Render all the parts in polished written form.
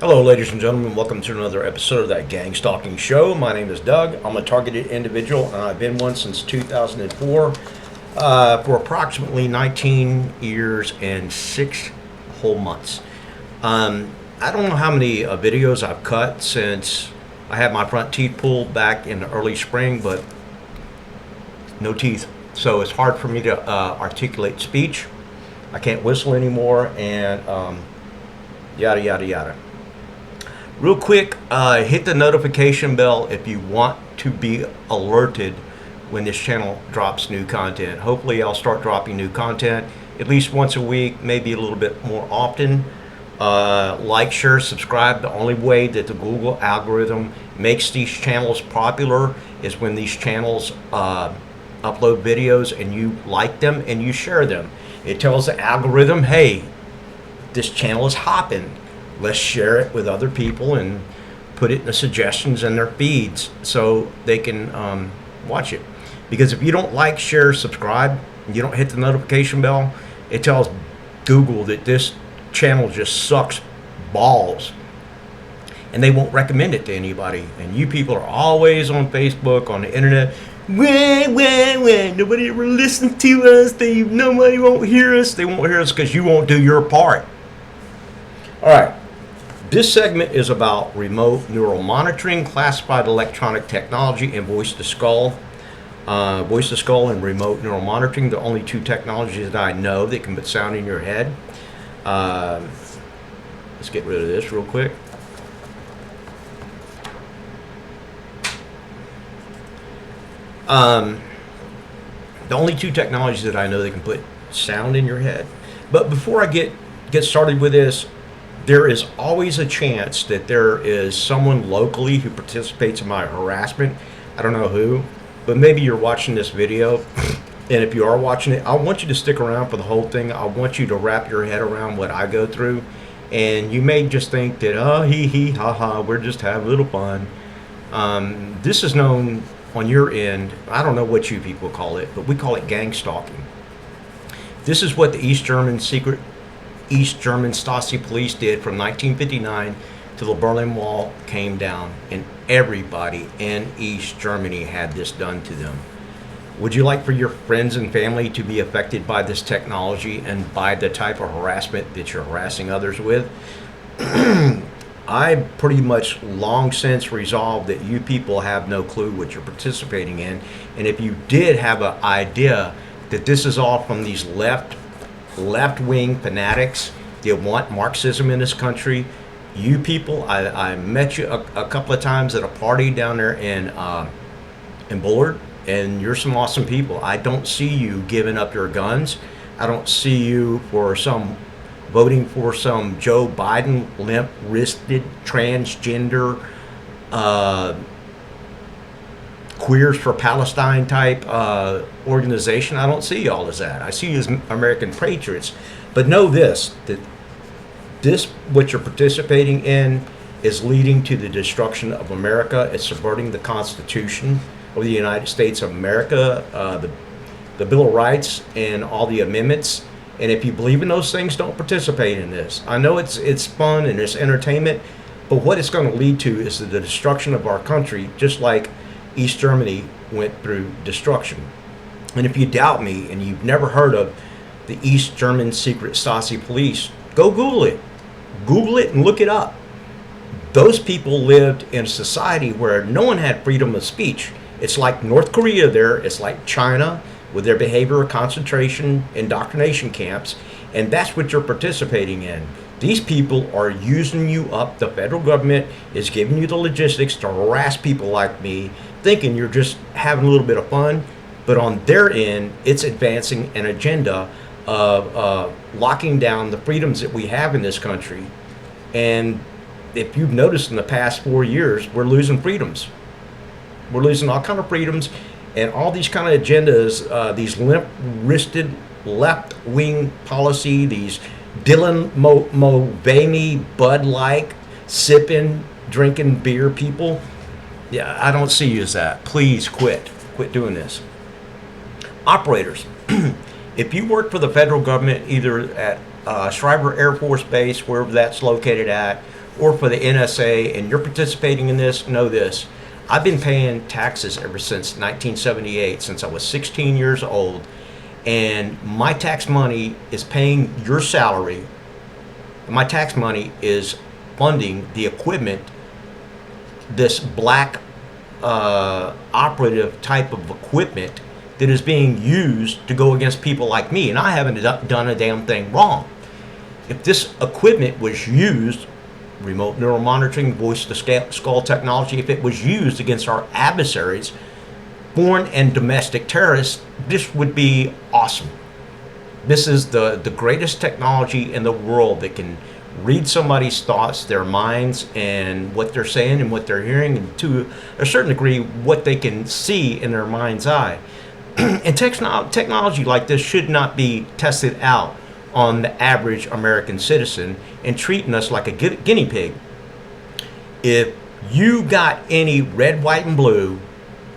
Hello, ladies and gentlemen. Welcome to another episode of that Gang Stalking Show. My name is Doug. I'm a targeted individual, and I've been one since 2004 for approximately 19 years and 6 whole months. I don't know how many videos I've cut since I had my front teeth pulled back in the early spring, but no teeth. So it's hard for me to articulate speech. I can't whistle anymore, and yada, yada, yada. Real quick, hit the notification bell if you want to be alerted when this channel drops new content. Hopefully I'll start dropping new content at least once a week, maybe a little bit more often. Like, share, subscribe. The only way that the Google algorithm makes these channels popular is when these channels upload videos and you like them and you share them. It tells the algorithm, hey, this channel is hopping. Let's share it with other people and put it in the suggestions in their feeds so they can watch it. Because if you don't like, share, subscribe, and you don't hit the notification bell, it tells Google that this channel just sucks balls. And they won't recommend it to anybody. And you people are always on Facebook, on the internet. Nobody ever listens to us. Nobody won't hear us. They won't hear us because you won't do your part. All right. This segment is about remote neural monitoring, classified electronic technology, and voice to skull. Voice to skull and remote neural monitoring, the only two technologies that I know that can put sound in your head. Let's get rid of this real quick. The only two technologies that I know that can put sound in your head. But before I get started with this, there is always a chance that there is someone locally who participates in my harassment. I don't know who, but maybe you're watching this video. And if you are watching it, I want you to stick around for the whole thing. I want you to wrap your head around what I go through. And you may just think that, oh, hee, ha, ha, we're just having a little fun. This is known on your end, I don't know what you people call it, but we call it gang stalking. This is what the East German Stasi police did from 1959 till the Berlin Wall came down, and everybody in East Germany had this done to them. Would you like for your friends and family to be affected by this technology and by the type of harassment that you're harassing others with? I pretty much long since resolved that you people have no clue what you're participating in, and if you did have an idea that this is all from these left-wing fanatics that want Marxism in this country, you people, I met you a couple of times at a party down there in Bullard, and you're some awesome people. I don't see you giving up your guns. I don't see you voting for some Joe Biden limp-wristed transgender Queers for Palestine type organization. I don't see y'all as that. I see you as American patriots. But know this, that what you're participating in is leading to the destruction of America. It's subverting the Constitution of the United States of America, the Bill of Rights, and all the amendments. And if you believe in those things, don't participate in this. I know it's fun and it's entertainment, but what it's going to lead to is the destruction of our country, just like East Germany went through destruction. And if you doubt me and you've never heard of the East German secret Stasi police, go Google it. Google it and look it up. Those people lived in a society where no one had freedom of speech. It's like North Korea there. It's like China with their behavioral concentration indoctrination camps. And that's what you're participating in. These people are using you up. The federal government is giving you the logistics to harass people like me, thinking you're just having a little bit of fun. But on their end, it's advancing an agenda of locking down the freedoms that we have in this country. And if you've noticed in the past 4 years, we're losing freedoms. We're losing all kind of freedoms, and all these kind of agendas, these limp-wristed left-wing policy, these Dylan Mulvaney, Bud-like, sipping, drinking beer people. Yeah, I don't see you as that. Please quit doing this. Operators, if you work for the federal government, either at Schreiber Air Force Base, wherever that's located at, or for the NSA, and you're participating in this, know this. I've been paying taxes ever since 1978, since I was 16 years old, and my tax money is paying your salary. My tax money is funding the equipment, this black operative type of equipment that is being used to go against people like me, and I haven't done a damn thing wrong. If this equipment was used, remote neural monitoring, voice to skull technology, if it was used against our adversaries, foreign and domestic terrorists, this would be awesome. This is the greatest technology in the world that can read somebody's thoughts, their minds, and what they're saying and what they're hearing, and to a certain degree, what they can see in their mind's eye. And technology like this should not be tested out on the average American citizen and treating us like a guinea pig. If you got any red, white, and blue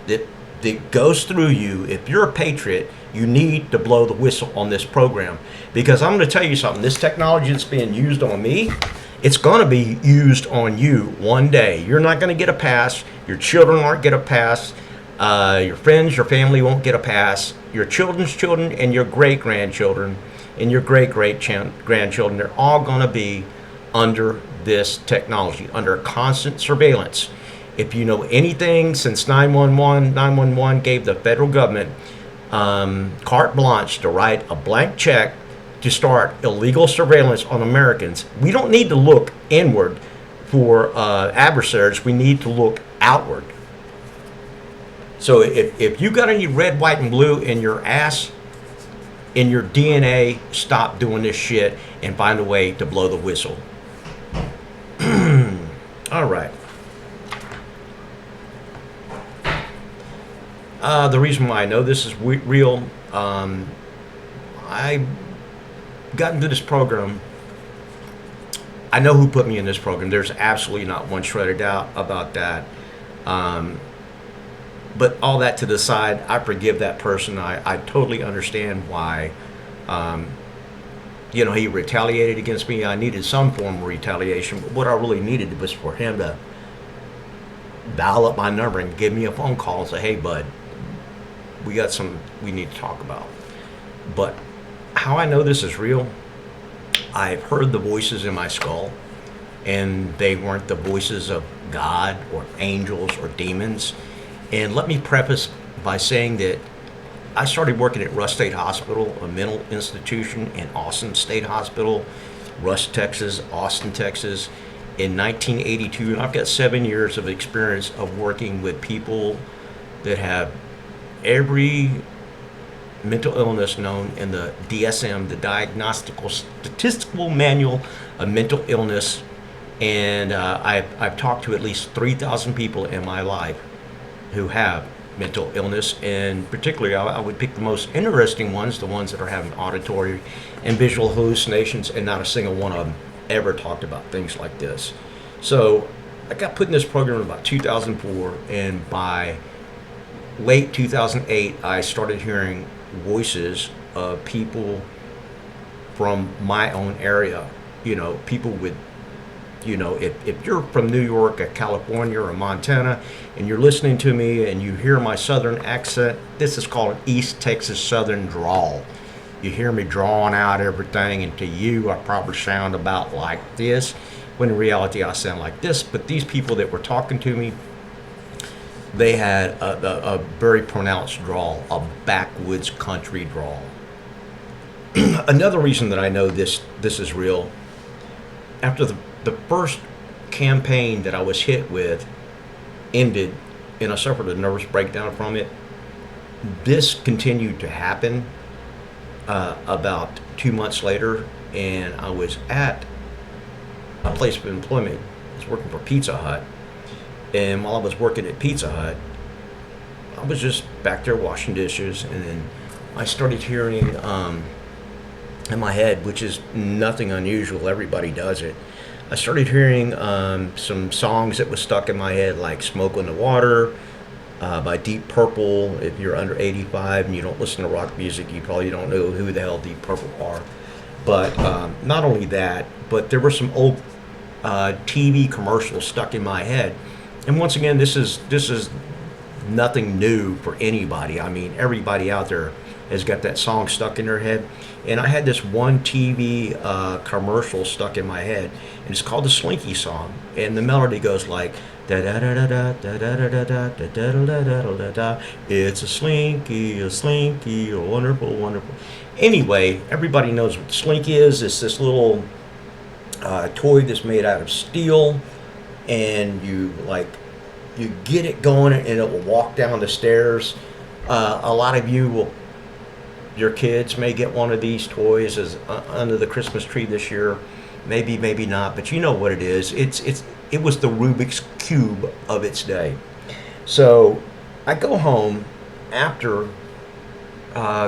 that goes through you, if you're a patriot, you need to blow the whistle on this program. Because I'm going to tell you something, this technology that's being used on me, it's going to be used on you one day. You're not going to get a pass. Your children aren't get a pass. Your friends, your family won't get a pass. Your children's children and your great-grandchildren and your great-great-grandchildren, they're all going to be under this technology, under constant surveillance. If you know anything, since 911 gave the federal government carte blanche to write a blank check to start illegal surveillance on Americans, we don't need to look inward for adversaries. We need to look outward. So if you got any red, white, and blue in your ass, in your DNA, stop doing this shit and find a way to blow the whistle. All right. The reason why I know this is real, I got into this program. I know who put me in this program. There's absolutely not one shred of doubt about that. But all that to the side, I forgive that person. I totally understand why, he retaliated against me. I needed some form of retaliation, but what I really needed was for him to dial up my number and give me a phone call and say, hey, bud, we need to talk about. But how I know this is real, I've heard the voices in my skull, and they weren't the voices of God or angels or demons. And let me preface by saying that I started working at Rush State Hospital, a mental institution, in Austin State Hospital, Rush, Texas, Austin, Texas, in 1982. And I've got 7 years of experience of working with people that have every mental illness known in the DSM, the Diagnostical Statistical Manual of Mental Illness. And I've talked to at least 3,000 people in my life who have mental illness, and particularly I would pick the most interesting ones, the ones that are having auditory and visual hallucinations, and not a single one of them ever talked about things like this. So I got put in this program in about 2004, and by late 2008 I started hearing voices of people from my own area, people with, if you're from New York or California or Montana and you're listening to me and you hear my southern accent, this is called an East Texas Southern drawl. You hear me drawing out everything, and to you I probably sound about like this, when in reality I sound like this. But these people that were talking to me, they had a very pronounced drawl, a backwoods country drawl. Another reason that I know this is real, after the first campaign that I was hit with ended and I suffered a nervous breakdown from it, this continued to happen about 2 months later, and I was at a place of employment. I was working for Pizza Hut, and while I was working at Pizza Hut, I was just back there washing dishes, and then I started hearing in my head, which is nothing unusual, everybody does it, I started hearing some songs that was stuck in my head, like Smoke on the Water by Deep Purple. If you're under 85 and you don't listen to rock music, you probably don't know who the hell Deep Purple are. But not only that, but there were some old TV commercial stuck in my head. And once again, this is nothing new for anybody. I mean, everybody out there has got that song stuck in their head. And I had this one TV commercial stuck in my head, and it's called the Slinky song. And the melody goes like da da da da da da da da da da da da da da da. It's a slinky, a wonderful, wonderful. Anyway, everybody knows what the Slinky is. It's this little toy that's made out of steel, and you get it going, and it will walk down the stairs. A lot of your kids may get one of these toys as under the Christmas tree this year. Maybe, maybe not, but you know what it is. It was the Rubik's Cube of its day. So I go home after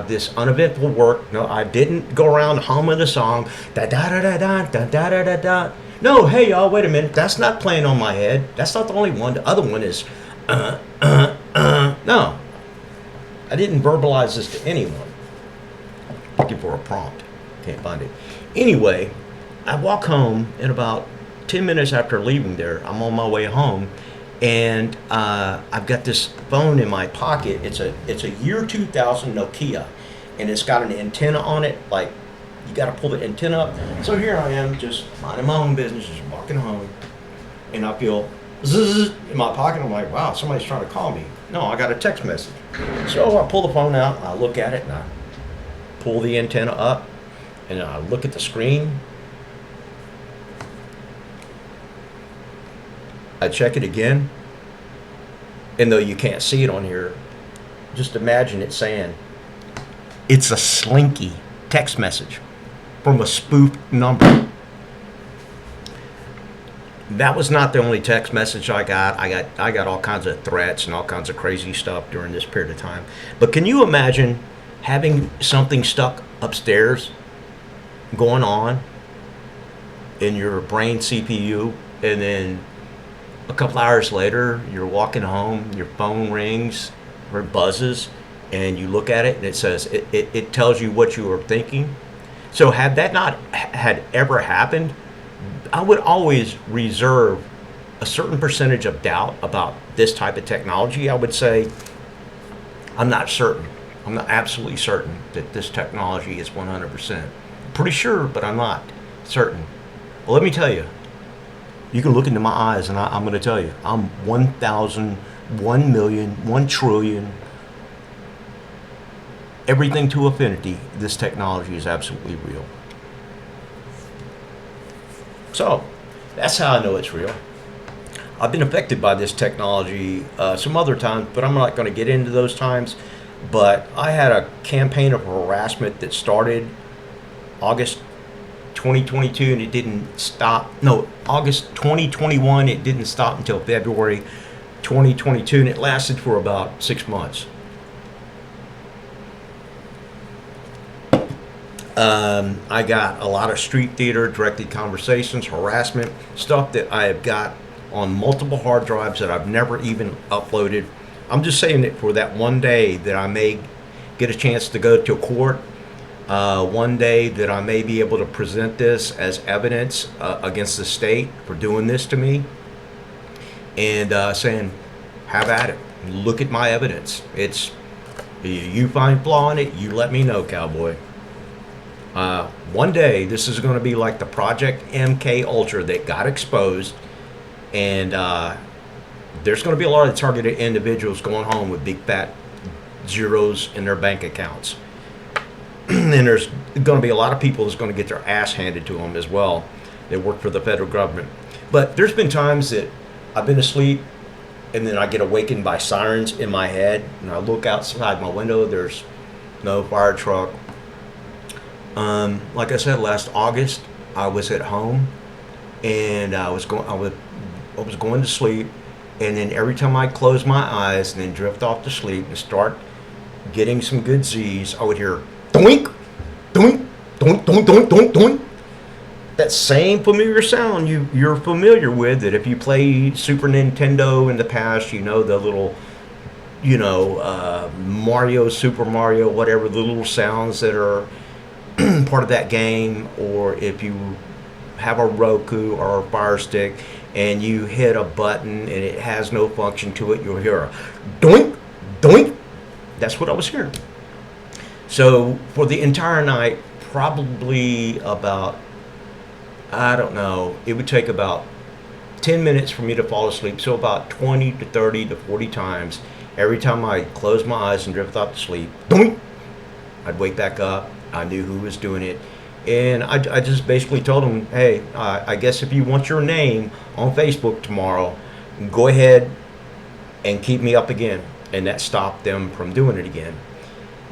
this uneventful work. No, I didn't go around humming the song. Da da da da da da da da da da. No, hey y'all, wait a minute. That's not playing on my head. That's not the only one. The other one is No, I didn't verbalize this to anyone. Looking for a prompt. Can't find it. Anyway, I walk home, and about 10 minutes after leaving there, I'm on my way home, and I've got this phone in my pocket. It's a year 2000 Nokia, and it's got an antenna on it. Like, you got to pull the antenna up. So here I am, just minding my own business, just walking home, and I feel zzz in my pocket. I'm like, wow, somebody's trying to call me. No, I got a text message. So I pull the phone out, and I look at it, and I pull the antenna up, and I look at the screen. I check it again, and though you can't see it on here, just imagine it saying, it's a Slinky text message from a spoofed number. That was not the only text message I got. I got all kinds of threats and all kinds of crazy stuff during this period of time. But can you imagine having something stuck upstairs going on in your brain CPU, and then a couple hours later, you're walking home, your phone rings or buzzes, and you look at it, and it says, it tells you what you were thinking. So had that not had ever happened, I would always reserve a certain percentage of doubt about this type of technology. I would say, I'm not certain. I'm not absolutely certain that this technology is 100%. Pretty sure, but I'm not certain. Well, let me tell you. You can look into my eyes, and I'm going to tell you, I'm 1,000, 1 million, 1 trillion, everything to infinity. This technology is absolutely real. So, that's how I know it's real. I've been affected by this technology some other times, but I'm not going to get into those times. But I had a campaign of harassment that started August 2022, and it didn't stop. No, August 2021, it didn't stop until February 2022, and it lasted for about 6 months. I got a lot of street theater, directed conversations, harassment, stuff that I have got on multiple hard drives that I've never even uploaded. I'm just saying that for that one day that I may get a chance to go to court, one day that I may be able to present this as evidence against the state for doing this to me, and saying, have at it, look at my evidence. It's, you find flaw in it, you let me know, cowboy. One day this is going to be like the Project MK Ultra that got exposed, and there's going to be a lot of targeted individuals going home with big fat zeros in their bank accounts. And there's going to be a lot of people that's going to get their ass handed to them as well. They work for the federal government. But there's been times that I've been asleep, and then I get awakened by sirens in my head, and I look outside my window. There's no fire truck. Like I said, last August I was at home, and I was going to sleep, and then every time I close my eyes and then drift off to sleep and start getting some good Z's, I would hear doink, doink, doink, doink, doink, doink, doink. That same familiar sound you're familiar with, that if you play Super Nintendo in the past, you know, the little, Mario, Super Mario, whatever, the little sounds that are part of that game. Or if you have a Roku or a Fire Stick and you hit a button and it has no function to it, you'll hear a doink, doink. That's what I was hearing. So for the entire night, probably about, I don't know, it would take about 10 minutes for me to fall asleep. So about 20 to 30 to 40 times. Every time I closed my eyes and drift off to sleep, doink, I'd wake back up. I knew who was doing it. And I just basically told them, hey, I guess if you want your name on Facebook tomorrow, go ahead and keep me up again. And that stopped them from doing it again.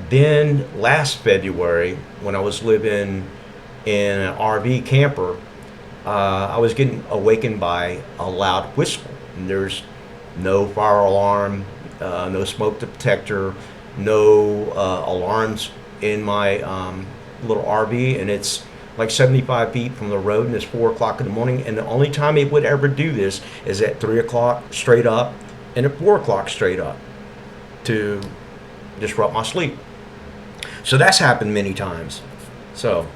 Then last February, when I was living in an RV camper, I was getting awakened by a loud whistle. And there's no fire alarm, no smoke detector, no alarms in my little RV, and it's like 75 feet from the road, and it's 4 o'clock in the morning. And the only time it would ever do this is at 3 o'clock straight up and at 4 o'clock straight up to disrupt my sleep. So that's happened many times. So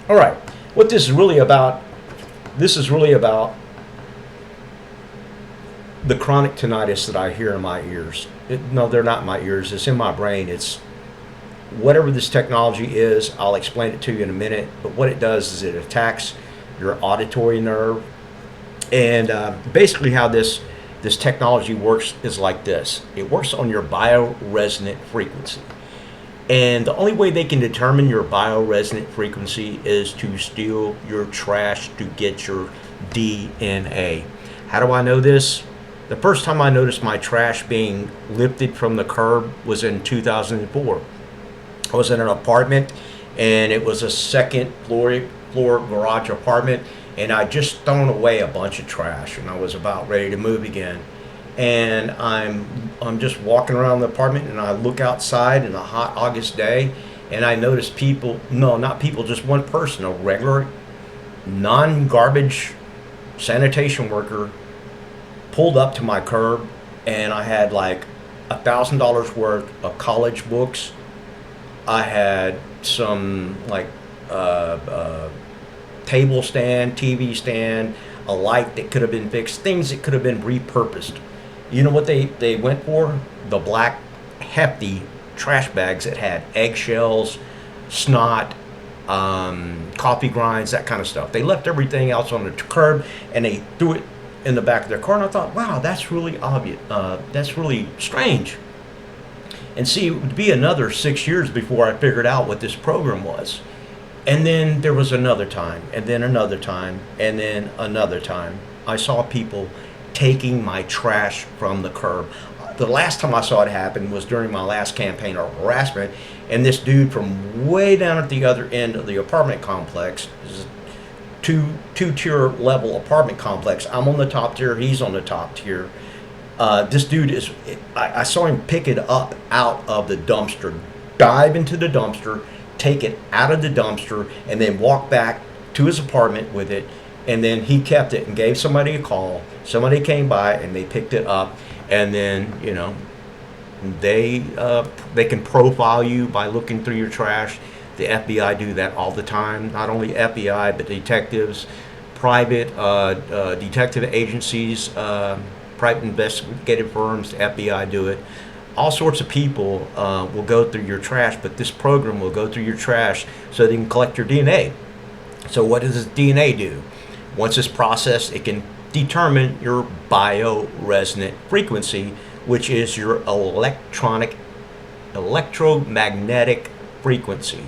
all right, what this is really about the chronic tinnitus that I hear in my ears. No, they're not my ears. It's in my brain. It's whatever this technology is. I'll explain it to you in a minute. But what it does is it attacks your auditory nerve. And basically how this technology works is like this. It works on your bioresonant frequency. And the only way they can determine your bioresonant frequency is to steal your trash to get your DNA. How do I know this? The first time I noticed my trash being lifted from the curb was in 2004. I was in an apartment, and it was a second floor garage apartment, and I just thrown away a bunch of trash, and I was about ready to move again. And I'm just walking around the apartment, and I look outside in a hot August day, and I notice people, no, not people, just one person, a regular non-garbage sanitation worker, pulled up to my curb, and I had like $1,000 worth of college books. I had some like table stand, TV stand, a light that could have been fixed, things that could have been repurposed. You know what they went for? The black hefty trash bags that had eggshells, snot, coffee grinds, that kind of stuff. They left everything else on the curb, and they threw it in the back of their car. And I thought, wow, that's really obvious. That's really strange. And see, it would be another 6 years before I figured out what this program was. And then there was another time, and then another time, and then another time. I saw people taking my trash from the curb. The last time I saw it happen was during my last campaign of harassment, and this dude from way down at the other end of the apartment complex, two-tier level apartment complex. I'm on the top tier, he's on the top tier. This dude is, I saw him pick it up out of the dumpster, dive into the dumpster, take it out of the dumpster, and then walk back to his apartment with it. And then he kept it and gave somebody a call. Somebody came by and they picked it up. And then, you know, they can profile you by looking through your trash. The FBI do that all the time. Not only FBI, but detectives, private detective agencies, private investigative firms, the FBI do it. All sorts of people will go through your trash, but this program will go through your trash so they can collect your DNA. So what does this DNA do? Once it's processed, it can determine your bioresonant frequency, which is your electromagnetic frequency.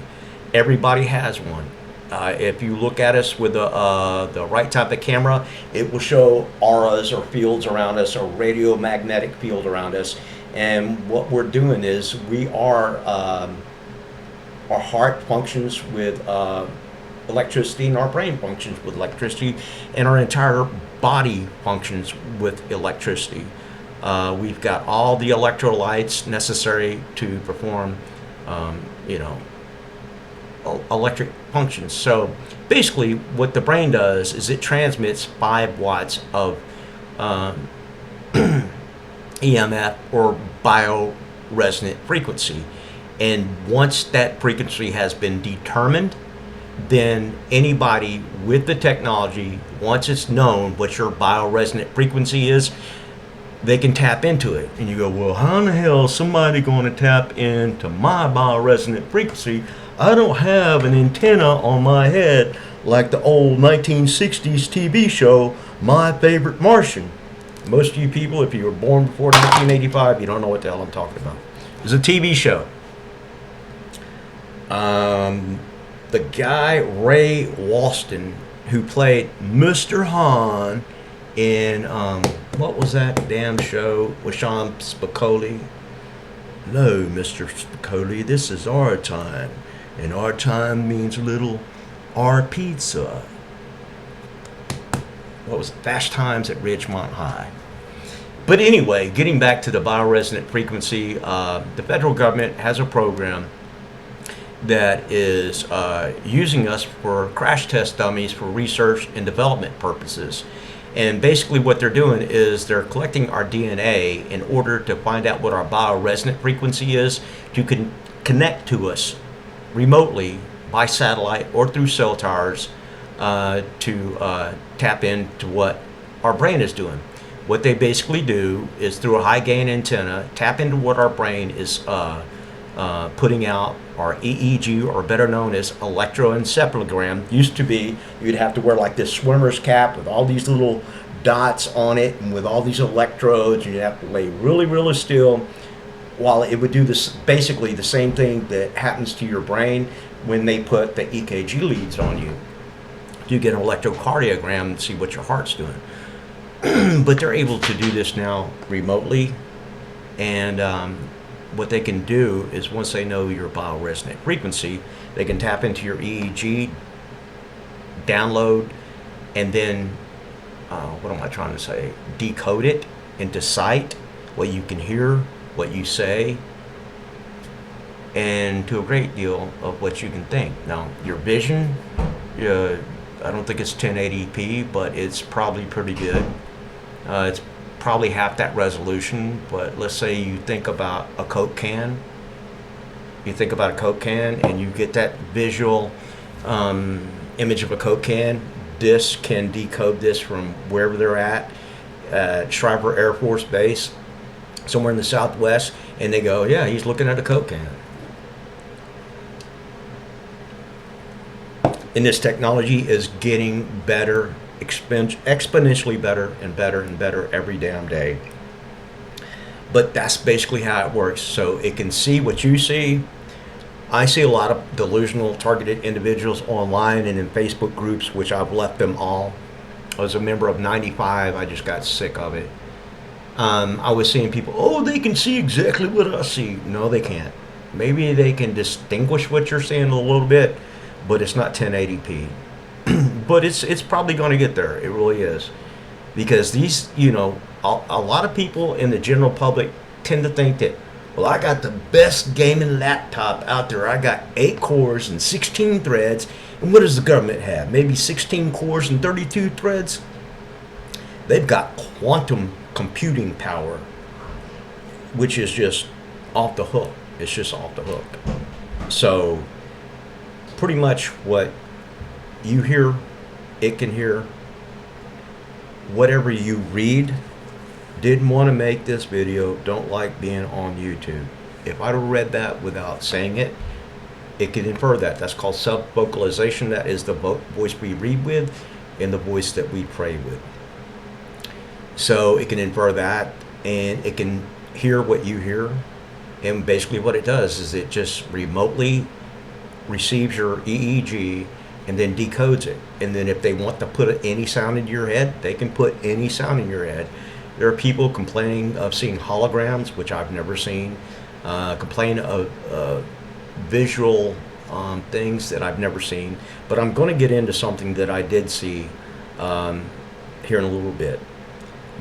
Everybody has one. If you look at us with the right type of camera, it will show auras or fields around us, or radiomagnetic field around us. And what we're doing is our heart functions with electricity, and our brain functions with electricity, and our entire body functions with electricity. We've got all the electrolytes necessary to perform, electric functions. So basically what the brain does is it transmits 5 watts of EMF or resonant frequency. And once that frequency has been determined, then anybody with the technology, once it's known what your bioresonant frequency is, they can tap into it. And you go, well, how in the hell is somebody going to tap into my bioresonant frequency? I don't have an antenna on my head like the old 1960s TV show, My Favorite Martian. Most of you people, if you were born before 1985, you don't know what the hell I'm talking about. It's a TV show. The guy, Ray Walston, who played Mr. Han in, what was that damn show with Sean Spicoli? Hello, Mr. Spicoli, this is our time. And our time means a little our pizza. What was it? Fast Times at Ridgemont High. But anyway, getting back to the bioresonant frequency, the federal government has a program that is using us for crash test dummies for research and development purposes. And basically what they're doing is they're collecting our DNA in order to find out what our bioresonant frequency is to connect to us remotely by satellite or through cell towers to tap into what our brain is doing. What they basically do is through a high gain antenna, tap into what our brain is putting out, our EEG, or better known as electroencephalogram. Used to be you'd have to wear like this swimmer's cap with all these little dots on it and with all these electrodes, and you'd have to lay really, really still while it would do this, basically the same thing that happens to your brain when they put the EKG leads on you. You get an electrocardiogram and see what your heart's doing. But they're able to do this now remotely, and what they can do is once they know your bioresonant frequency, they can tap into your EEG, download, and then, what am I trying to say, decode it into sight, what you can hear, what you say, and to a great deal of what you can think. Now, your vision, I don't think it's 1080p, but it's probably pretty good. It's probably half that resolution, but let's say you think about a Coke can. You think about a Coke can and you get that visual image of a Coke can. This can decode this from wherever they're at Shriver Air Force Base, somewhere in the Southwest, and they go, yeah, he's looking at a Coke can. And this technology is getting better, exponentially better and better and better every damn day. But that's basically how it works. So it can see what you see. I see a lot of delusional targeted individuals online and in Facebook groups, which I've left them all. I was a member of 95. I just got sick of it. I was seeing people, oh, they can see exactly what I see. No, they can't. Maybe they can distinguish what you're seeing a little bit, but it's not 1080p. But it's probably going to get there. It really is. Because these, a lot of people in the general public tend to think that, well, I got the best gaming laptop out there. I got 8 cores and 16 threads. And what does the government have? Maybe 16 cores and 32 threads? They've got quantum computing power, which is just off the hook. It's just off the hook. So pretty much what you hear, it can hear. Whatever you read. Didn't want to make this video, don't like being on YouTube. If I'd have read that without saying it, it could infer that. That's called self-vocalization. That is the voice we read with and the voice that we pray with. So it can infer that, and it can hear what you hear. And basically what it does is it just remotely receives your EEG and then decodes it. And then if they want to put any sound into your head, they can put any sound in your head. There are people complaining of seeing holograms, which I've never seen, complain of visual things that I've never seen. But I'm going to get into something that I did see here in a little bit.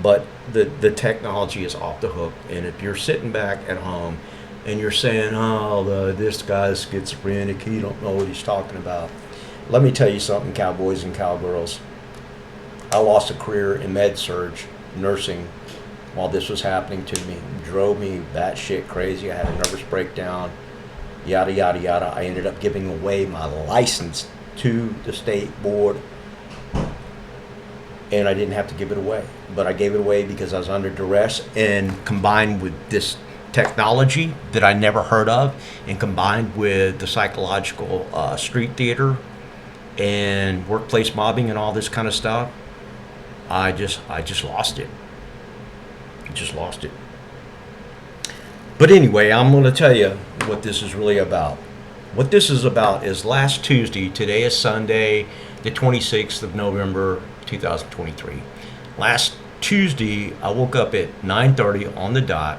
But the technology is off the hook. And if you're sitting back at home and you're saying, oh, this guy's schizophrenic, he don't know what he's talking about. Let me tell you something, cowboys and cowgirls. I lost a career in med-surg, nursing, while this was happening to me. Drove me batshit crazy. I had a nervous breakdown, yada, yada, yada. I ended up giving away my license to the state board, and I didn't have to give it away. But I gave it away because I was under duress, and combined with this technology that I never heard of, and combined with the psychological street theater and workplace mobbing and all this kind of stuff, I just lost it. Just lost it. But anyway, I'm going to tell you what this is really about. What this is about is last Tuesday, today is Sunday, the 26th of November, 2023. Last Tuesday, I woke up at 9:30 on the dot,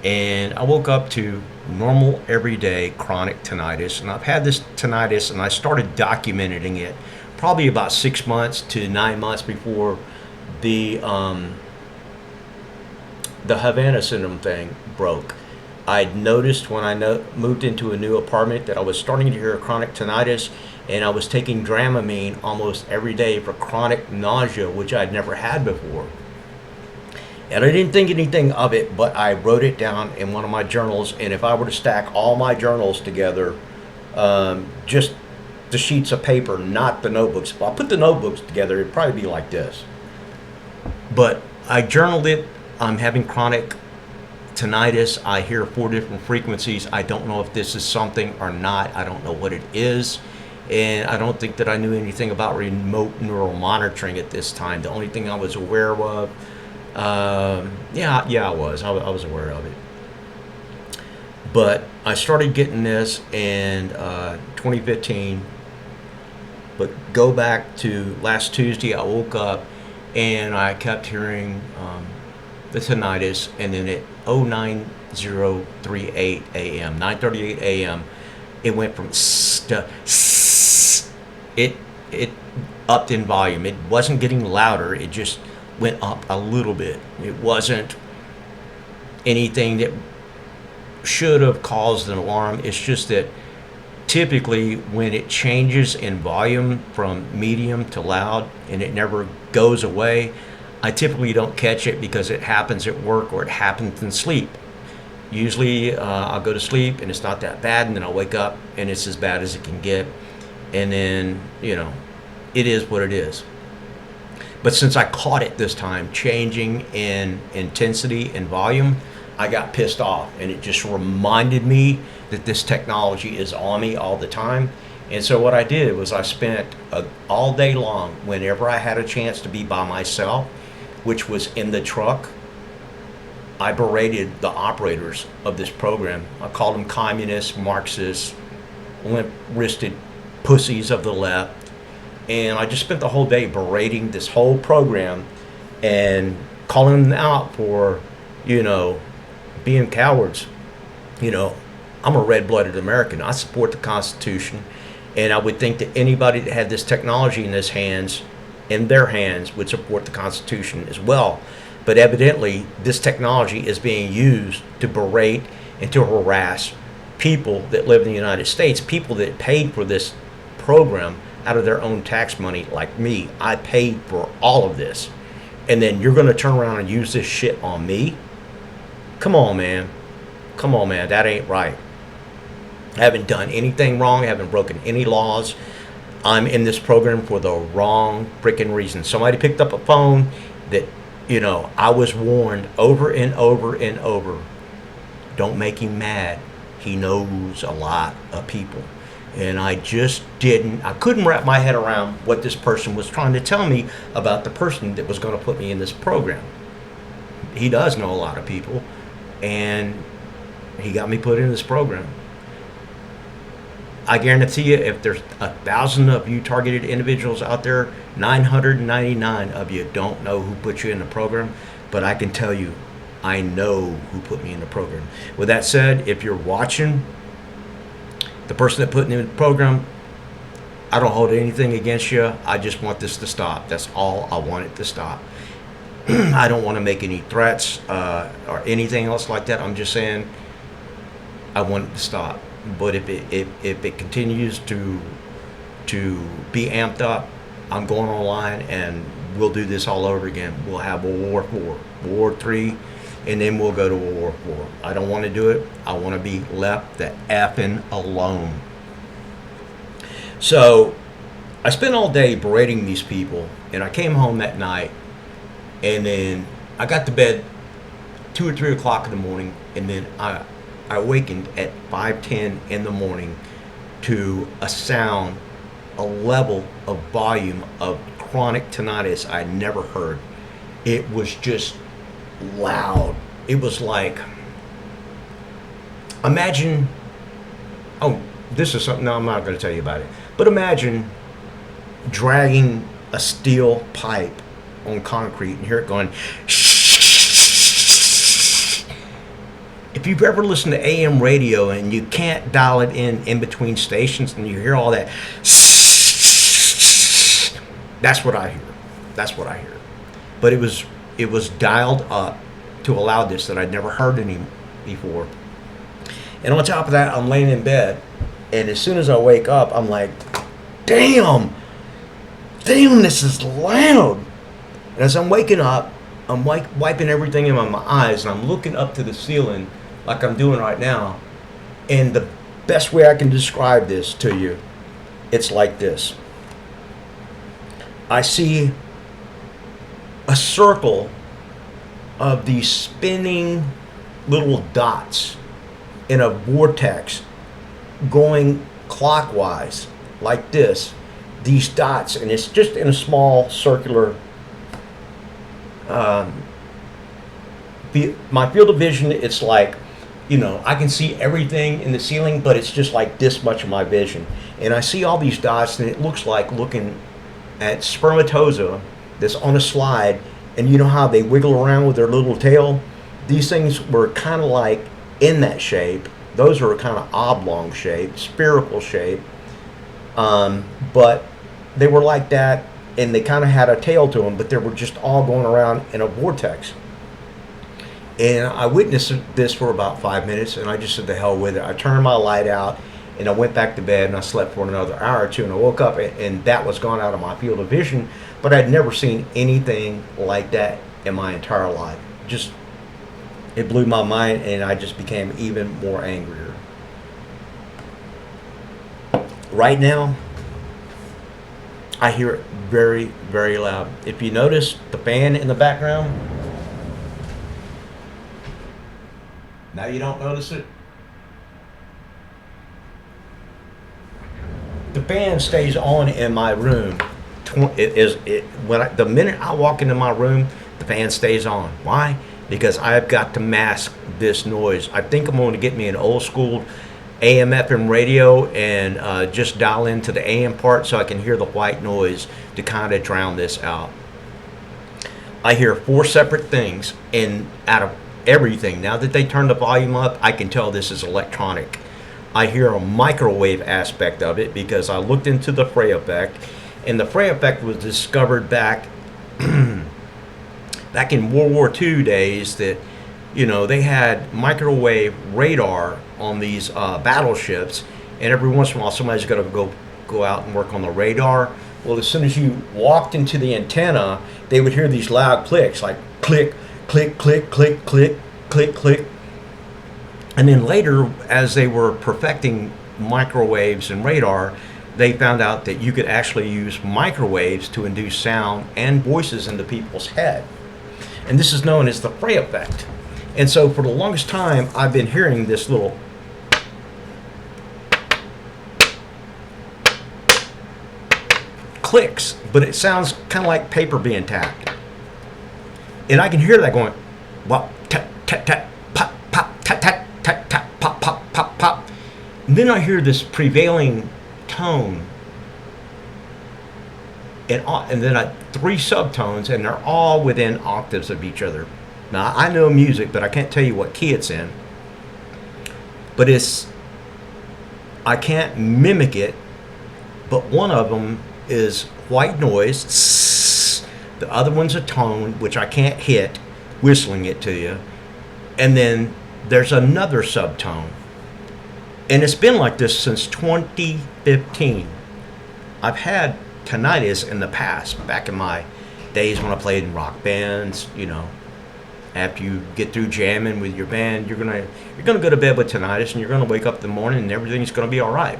and I woke up to normal, everyday chronic tinnitus. And I've had this tinnitus, and I started documenting it probably about 6 months to 9 months before the Havana syndrome thing broke. I'd noticed when I moved into a new apartment that I was starting to hear chronic tinnitus, and I was taking Dramamine almost every day for chronic nausea, which I'd never had before. And I didn't think anything of it, but I wrote it down in one of my journals, and if I were to stack all my journals together, just the sheets of paper, not the notebooks, if I put the notebooks together, it'd probably be like this. But I journaled it. I'm having chronic tinnitus. I hear 4 different frequencies. I don't know if this is something or not. I don't know what it is. And I don't think that I knew anything about remote neural monitoring at this time. The only thing I was aware of, I was aware of it. But I started getting this in 2015. But go back to last Tuesday, I woke up and I kept hearing the tinnitus, and then at 09038 a.m., 9:38 a.m., it went from it upped in volume. It wasn't getting louder, it just went up a little bit. It wasn't anything that should have caused an alarm. It's just that typically when it changes in volume from medium to loud and it never goes away, I typically don't catch it because it happens at work or it happens in sleep. Usually I'll go to sleep and it's not that bad, and then I'll wake up and it's as bad as it can get. And then, it is what it is. But since I caught it this time, changing in intensity and volume, I got pissed off, and it just reminded me that this technology is on me all the time. And so what I did was I spent all day long, whenever I had a chance to be by myself, which was in the truck, I berated the operators of this program. I called them communists, Marxists, limp-wristed pussies of the left. And I just spent the whole day berating this whole program and calling them out for, being cowards. I'm a red-blooded American. I support the Constitution. And I would think that anybody that had this technology in their hands would support the Constitution as well. But evidently, this technology is being used to berate and to harass people that live in the United States, people that paid for this program out of their own tax money, like me. I paid for all of this. And then you're going to turn around and use this shit on me? Come on, man. That ain't right. I haven't done anything wrong. I haven't broken any laws. I'm in this program for the wrong freaking reason. Somebody picked up a phone that, I was warned over and over and over. Don't make him mad. He knows a lot of people. And I couldn't wrap my head around what this person was trying to tell me about the person that was going to put me in this program. He does know a lot of people, and he got me put in this program. I guarantee you, if there's 1,000 of you targeted individuals out there, 999 of you don't know who put you in the program. But I can tell you, I know who put me in the program. With that said, if you're watching, the person that put me in the program, I don't hold anything against you. I just want this to stop. That's all I want it to stop. I don't want to make any threats or anything else like that. I'm just saying I want it to stop. But if it continues to be amped up, I'm going online and we'll do this all over again. We'll have World War IV, World War III, and then we'll go to World War IV. I don't want to do it. I want to be left the effing alone. So I spent all day berating these people, and I came home that night, and then I got to bed 2 or 3 o'clock in the morning, and then I awakened at 5:10 in the morning to a sound, a level of volume of chronic tinnitus I never heard. It was just loud. It was like, imagine, oh, this is something, no, I'm not going to tell you about it, but imagine dragging a steel pipe on concrete and hear it going shh. If you've ever listened to AM radio and you can't dial it in between stations and you hear all that, that's what I hear. That's what I hear. But it was dialed up to a loudness that I'd never heard any before. And on top of that, I'm laying in bed, and as soon as I wake up, I'm like, damn, this is loud. And as I'm waking up, I'm wiping everything in my eyes, and I'm looking up to the ceiling like I'm doing right now. And the best way I can describe this to you, it's like this. I see a circle of these spinning little dots in a vortex going clockwise like this. These dots, and it's just in a small circular my field of vision, it's like, I can see everything in the ceiling, but it's just like this much of my vision. And I see all these dots, and it looks like looking at spermatozoa that's on a slide, and you know how they wiggle around with their little tail? These things were kind of like in that shape. Those are kind of oblong shape, spherical shape, but they were like that, and they kind of had a tail to them, but they were just all going around in a vortex. And I witnessed this for about 5 minutes, and I just said, the hell with it. I turned my light out, and I went back to bed, and I slept for another hour or two, and I woke up, and that was gone out of my field of vision, but I'd never seen anything like that in my entire life. Just, it blew my mind, and I just became even more angrier. Right now, I hear it very, very loud. If you notice the fan in the background, now you don't notice it. The fan stays on in my room. The minute I walk into my room, the fan stays on. Why? Because I've got to mask this noise. I think I'm going to get me an old school AM FM radio and just dial into the AM part so I can hear the white noise to kind of drown this out. I hear 4 separate things, and out of everything, now that they turned the volume up, I can tell this is electronic. I hear a microwave aspect of it because I looked into the Frey effect, and the Frey effect was discovered back back in World War II days, that they had microwave radar on these battleships, and every once in a while somebody's got to go out and work on the radar. Well, as soon as you walked into the antenna, they would hear these loud clicks, like click, click, click, click, click, click, click. And then later, as they were perfecting microwaves and radar, they found out that you could actually use microwaves to induce sound and voices into people's head. And this is known as the Frey effect. And so for the longest time, I've been hearing this little clicks, but it sounds kind of like paper being tapped. And I can hear that going, well, tap, tap, tap, pop, pop, tap, tap, tap, tap, pop, pop, pop, pop. And then I hear this prevailing tone, and then 3 subtones, and they're all within octaves of each other. Now, I know music, but I can't tell you what key it's in. But I can't mimic it, but one of them is white noise. The other one's a tone, which I can't hit, whistling it to you. And then there's another subtone. And it's been like this since 2015. I've had tinnitus in the past, back in my days when I played in rock bands, you know, after you get through jamming with your band, you're gonna go to bed with tinnitus, and you're gonna wake up in the morning and everything's gonna be all right.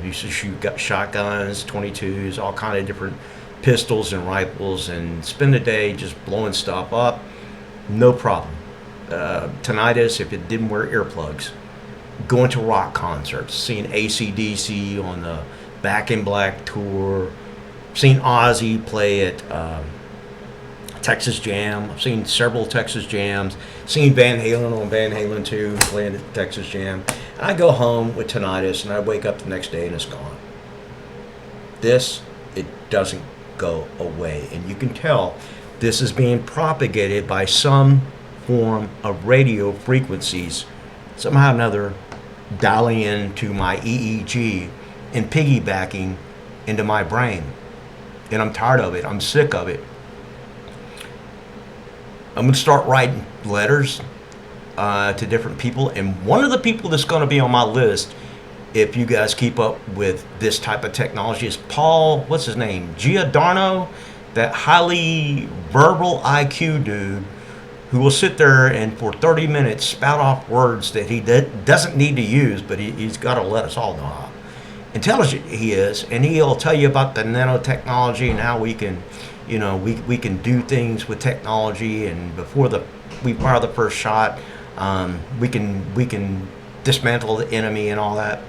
You used to shoot shotguns, 22s, all kind of different pistols and rifles, and spend the day just blowing stuff up. No problem. Tinnitus, if it didn't wear earplugs. Going to rock concerts, seeing AC/DC on the Back in Black tour, seen Ozzy play at Texas Jam. I've seen several Texas Jams. Seen Van Halen on Van Halen 2 playing at Texas Jam. And I go home with tinnitus, and I wake up the next day and it's gone. This, it doesn't go away. And you can tell this is being propagated by some form of radio frequencies, somehow or another, dialing into my EEG and piggybacking into my brain. And I'm tired of it. I'm sick of it. I'm going to start writing letters to different people. And one of the people that's going to be on my list, if you guys keep up with this type of technology, is Paul, what's his name? Giordano, that highly verbal IQ dude who will sit there and for 30 minutes spout off words that he doesn't need to use, but he's got to let us all know how intelligent he is. And he'll tell you about the nanotechnology and how we can, you know, we can do things with technology, and before we fire the first shot, we can dismantle the enemy and all that.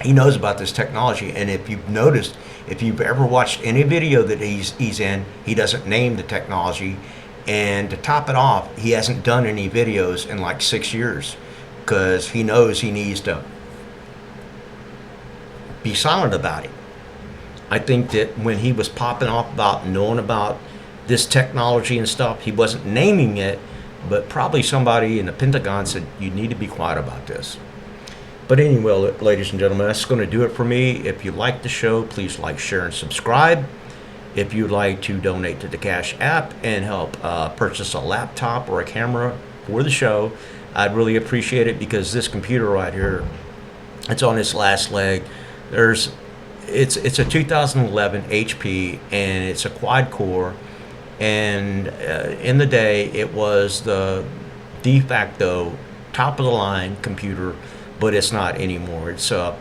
He knows about this technology, and if you've noticed, if you've ever watched any video that he's in, he doesn't name the technology. And to top it off, he hasn't done any videos in like 6 years because he knows he needs to be silent about it. I think that when he was popping off about knowing about this technology and stuff, he wasn't naming it, but probably somebody in the Pentagon said, you need to be quiet about this. But anyway, ladies and gentlemen, that's going to do it for me. If you like the show, please like, share, and subscribe. If you'd like to donate to the Cash App and help purchase a laptop or a camera for the show, I'd really appreciate it, because this computer right here, it's on its last leg. It's a 2011 HP, and it's a quad core. And in the day, it was the de facto top of the line computer, but it's not anymore. It's 4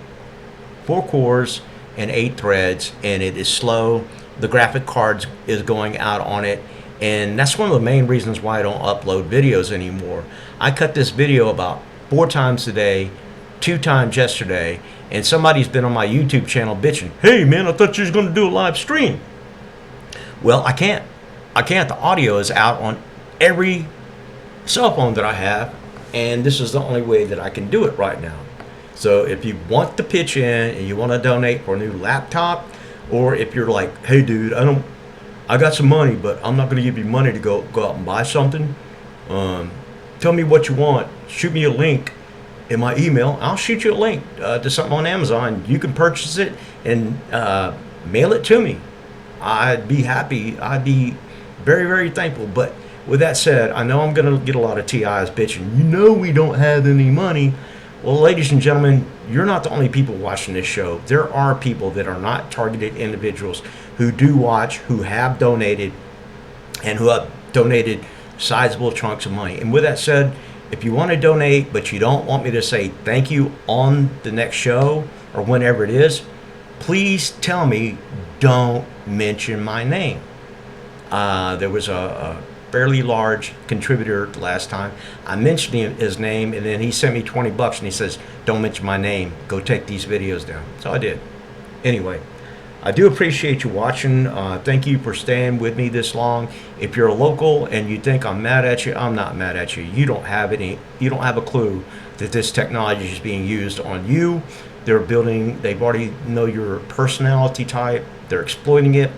cores and 8 threads, and it is slow. The graphic card is going out on it, and that's one of the main reasons why I don't upload videos anymore. I cut this video about 4 times today, 2 times yesterday, and somebody's been on my YouTube channel bitching, hey man, I thought you was going to do a live stream. Well, I can't. The audio is out on every cell phone that I have, and this is the only way that I can do it right now. So if you want to pitch in and you want to donate for a new laptop, or if you're like, hey dude, I got some money, but I'm not going to give you money to go out and buy something. Tell me what you want. Shoot me a link in my email. I'll shoot you a link to something on Amazon. You can purchase it and mail it to me. I'd be happy. I'd be very, very thankful. But with that said, I know I'm going to get a lot of TIs bitching. You know we don't have any money. Well, ladies and gentlemen, you're not the only people watching this show. There are people that are not targeted individuals who do watch, who have donated, and who have donated sizable chunks of money. And with that said, if you want to donate, but you don't want me to say thank you on the next show or whenever it is, please tell me, don't mention my name. There was a fairly large contributor last time. I mentioned his name, and then he sent me $20 and he says, don't mention my name, go take these videos down. So I did. Anyway, I do appreciate you watching. Thank you for staying with me this long. If you're a local and you think I'm mad at you, I'm not mad at you. You don't have a clue that this technology is being used on you. They've already know your personality type. They're exploiting it.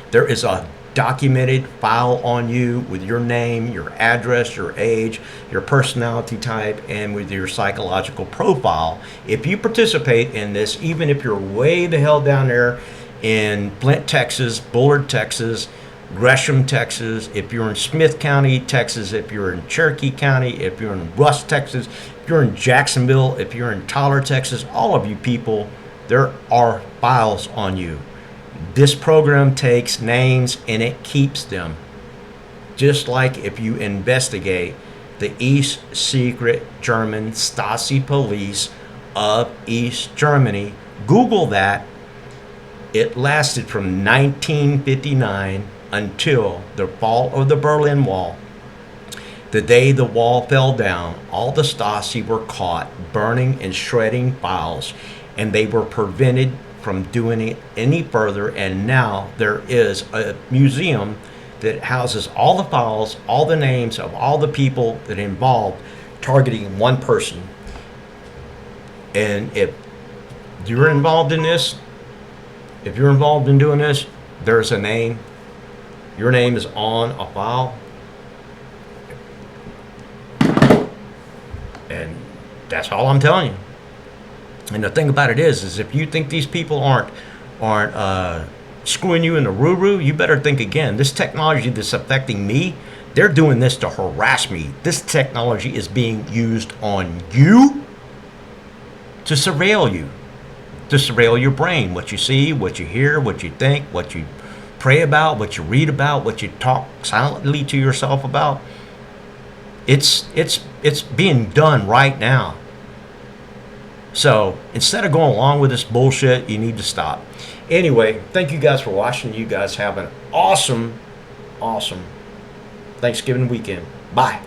There is a documented file on you with your name, your address, your age, your personality type, and with your psychological profile. If you participate in this, even if you're way the hell down there in Flint, Texas, Bullard, Texas, Gresham, Texas, if you're in Smith County, Texas, if you're in Cherokee County, if you're in Rusk, Texas, if you're in Jacksonville, if you're in Tyler, Texas, all of you people, there are files on you. This program takes names and it keeps them. Just like if you investigate the East Secret German Stasi police of East Germany, Google that. It lasted from 1959 until the fall of the Berlin Wall. The day the wall fell down, all the Stasi were caught burning and shredding files, and they were prevented from doing it any further. And now there is a museum that houses all the files, all the names of all the people that involved targeting one person. And if you're involved in this, if you're involved in doing this, there's a name. Your name is on a file. And that's all I'm telling you. And the thing about it is if you think these people aren't screwing you in the roo-roo, you better think again. This technology that's affecting me, they're doing this to harass me. This technology is being used on you to surveil you, to surveil your brain, what you see, what you hear, what you think, what you pray about, what you read about, what you talk silently to yourself about. It's being done right now. So instead of going along with this bullshit, you need to stop. Anyway, thank you guys for watching. You guys have an awesome Thanksgiving weekend. Bye.